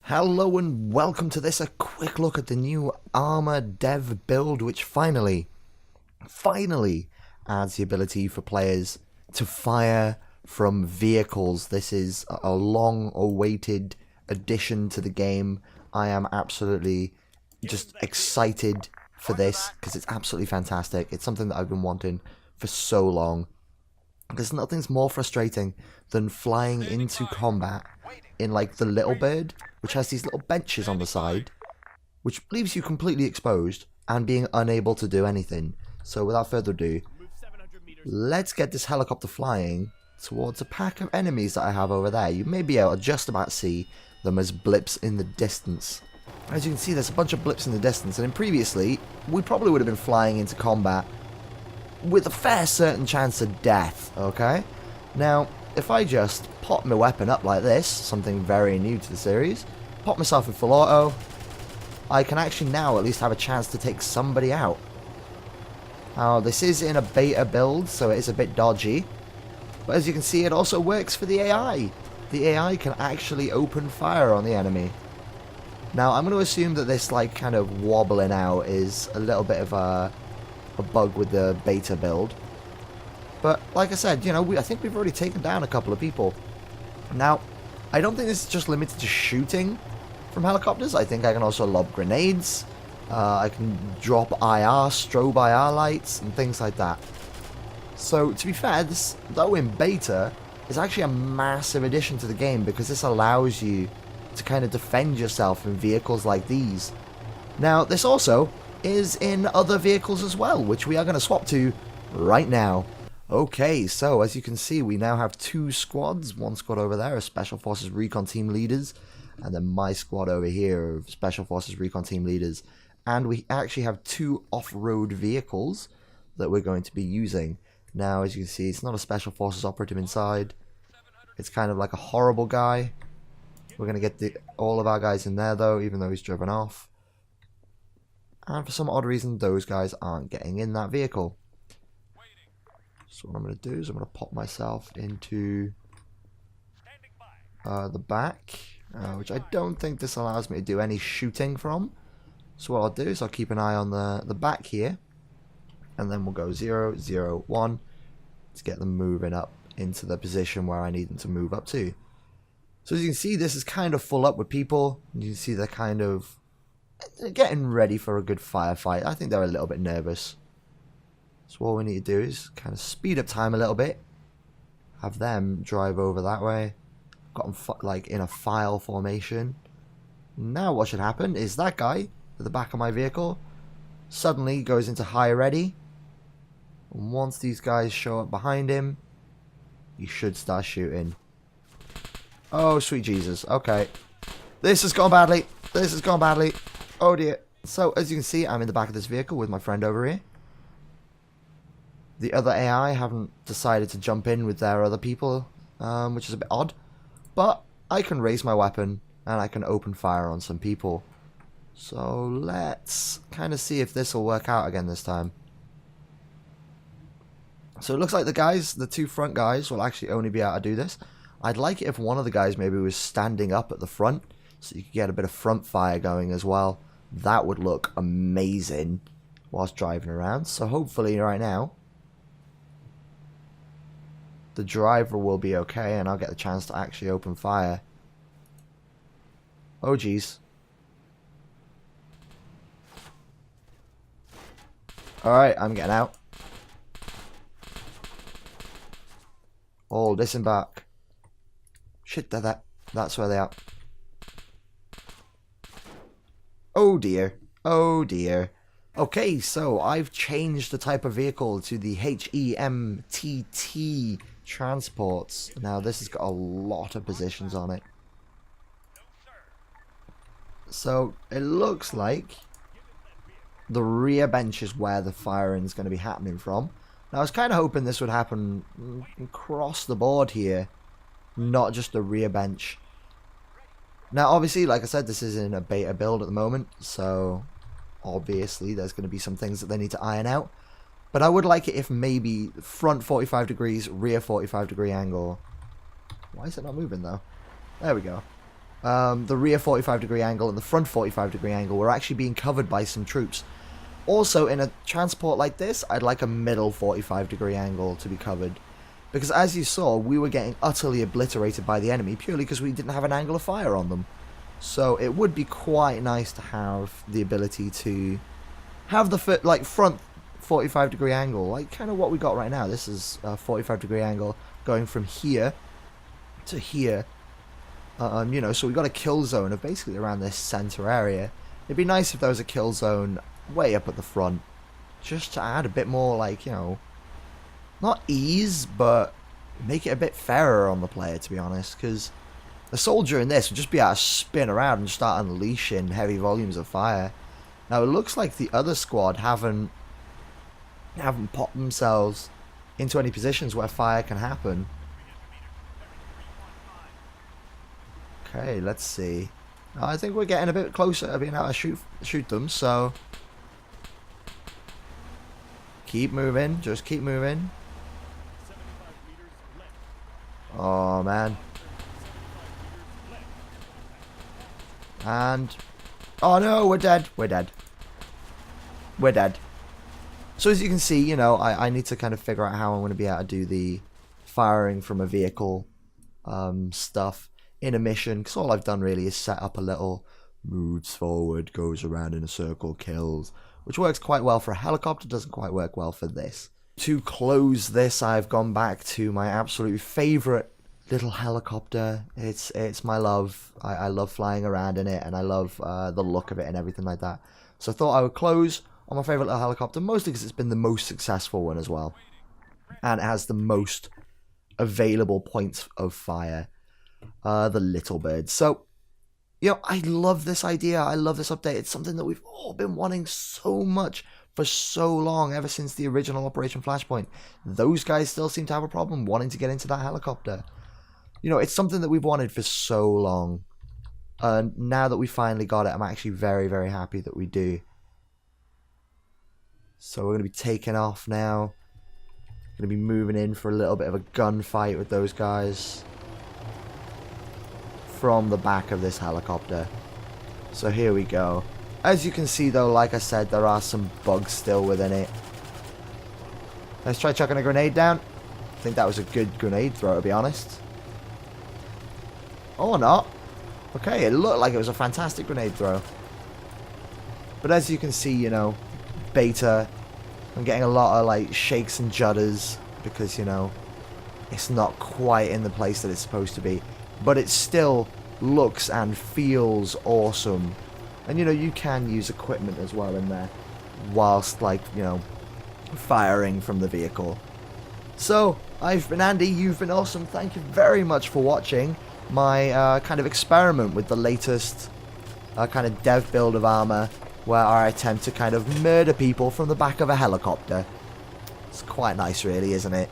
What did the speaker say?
Hello and welcome to this, a quick look at the new Arma dev build, which finally adds the ability for players to fire from vehicles. This is a long awaited addition to the game. I am absolutely just excited for this because it's absolutely fantastic. It's something that I've been wanting for so long. Because nothing's more frustrating than flying into combat in like the Little Bird, which has these little benches on the side, which leaves you completely exposed and being unable to do anything. So without further ado, let's get this helicopter flying towards a pack of enemies that I have over there. You may be able to just about see them as blips in the distance. As you can see, there's a bunch of blips in the distance, and previously we probably would have been flying into combat with a fair certain chance of death, okay? Now, if I just pop my weapon up like this, something very new to the series, pop myself in full auto, I can actually now at least have a chance to take somebody out. Now, this is in a beta build, so it is a bit dodgy, but as you can see, it also works for the AI. The AI can actually open fire on the enemy. Now, I'm going to assume that this, like, kind of wobbling out is a little bit of a bug with the beta build. But like I said, you know, I think we've already taken down a couple of people. Now, I don't think this is just limited to shooting from helicopters. I think I can also lob grenades. I can drop IR, strobe IR lights, and things like that. So, to be fair, this, though in beta, is actually a massive addition to the game because this allows you to kind of defend yourself in vehicles like these. Now, this also is in other vehicles as well, which we are going to swap to right now. Okay, so as you can see, we now have two squads. One squad over there of Special Forces Recon Team Leaders, and then my squad over here of Special Forces Recon Team Leaders. And we actually have two off-road vehicles that we're going to be using. Now, as you can see, it's not a Special Forces operative inside. It's kind of like a horrible guy. We're going to get all of our guys in there, though, even though he's driven off. And for some odd reason, those guys aren't getting in that vehicle. So what I'm going to do is I'm going to pop myself into the back, which I don't think this allows me to do any shooting from. So what I'll do is I'll keep an eye on the back here, and then we'll go 0, 0, 1 to get them moving up into the position where I need them to move up to. So as you can see, this is kind of full up with people. You can see they're kind of getting ready for a good firefight. I think they're a little bit nervous. So all we need to do is kind of speed up time a little bit. Have them drive over that way. Got them like in a file formation. Now what should happen is that guy at the back of my vehicle suddenly goes into high ready. And once these guys show up behind him, he should start shooting. Oh, sweet Jesus. Okay. This has gone badly. This has gone badly. Oh dear. So, as you can see, I'm in the back of this vehicle with my friend over here. The other AI haven't decided to jump in with their other people, which is a bit odd. But I can raise my weapon, and I can open fire on some people. So, let's kind of see if this will work out again this time. So, it looks like the two front guys, will actually only be able to do this. I'd like it if one of the guys maybe was standing up at the front, so you could get a bit of front fire going as well. That would look amazing whilst driving around. So hopefully right now the driver will be okay and I'll get the chance to actually open fire. Oh geez. Alright, I'm getting out. All disembark. Shit, that's where they are. Oh dear. Oh dear. Okay, so I've changed the type of vehicle to the HEMTT transports. Now this has got a lot of positions on it. So it looks like the rear bench is where the firing is going to be happening from. Now I was kind of hoping this would happen across the board here, not just the rear bench. Now, obviously, like I said, this is in a beta build at the moment, so obviously there's going to be some things that they need to iron out. But I would like it if maybe front 45 degrees, rear 45 degree angle. Why is it not moving, though? There we go. the rear 45-degree angle and the front 45-degree angle were actually being covered by some troops. Also, in a transport like this, I'd like a middle 45-degree angle to be covered. Because as you saw, we were getting utterly obliterated by the enemy purely because we didn't have an angle of fire on them. So it would be quite nice to have the ability to have the front 45-degree angle, like kind of what we got right now. This is a 45-degree angle going from here to here. You know, so we got a kill zone of basically around this center area. It'd be nice if there was a kill zone way up at the front, just to add a bit more, like, you know, not ease, but make it a bit fairer on the player, to be honest, because a soldier in this would just be able to spin around and start unleashing heavy volumes of fire. Now, it looks like the other squad haven't popped themselves into any positions where fire can happen. Okay, let's see. I think we're getting a bit closer to being able to shoot them, so keep moving, just keep moving. Oh man. And oh no, we're dead. We're dead. We're dead. So as you can see, you know, I need to kind of figure out how I'm going to be able to do the firing from a vehicle stuff in a mission, because all I've done really is set up a little moves forward, goes around in a circle, kills, which works quite well for a helicopter, doesn't quite work well for this. To close this, I've gone back to my absolute favourite little helicopter. It's my love. I love flying around in it, and I love the look of it and everything like that. So I thought I would close on my favourite little helicopter, mostly because it's been the most successful one as well. And it has the most available points of fire. The little bird. So, you know, I love this idea. I love this update. It's something that we've all been wanting so much for so long, ever since the original Operation Flashpoint. Those guys still seem to have a problem wanting to get into that helicopter. You know, it's something that we've wanted for so long. And now that we finally got it, I'm actually very, very happy that we do. So we're going to be taking off now. Going to be moving in for a little bit of a gunfight with those guys from the back of this helicopter. So here we go. As you can see though, like I said, there are some bugs still within it. Let's try chucking a grenade down. I think that was a good grenade throw, to be honest. Or not. Okay, it looked like it was a fantastic grenade throw. But as you can see, you know, beta, I'm getting a lot of like shakes and judders because, you know, it's not quite in the place that it's supposed to be. But it still looks and feels awesome. And, you know, you can use equipment as well in there whilst, like, you know, firing from the vehicle. So, I've been Andy, you've been awesome. Thank you very much for watching my kind of experiment with the latest kind of dev build of Arma, where I attempt to kind of murder people from the back of a helicopter. It's quite nice, really, isn't it?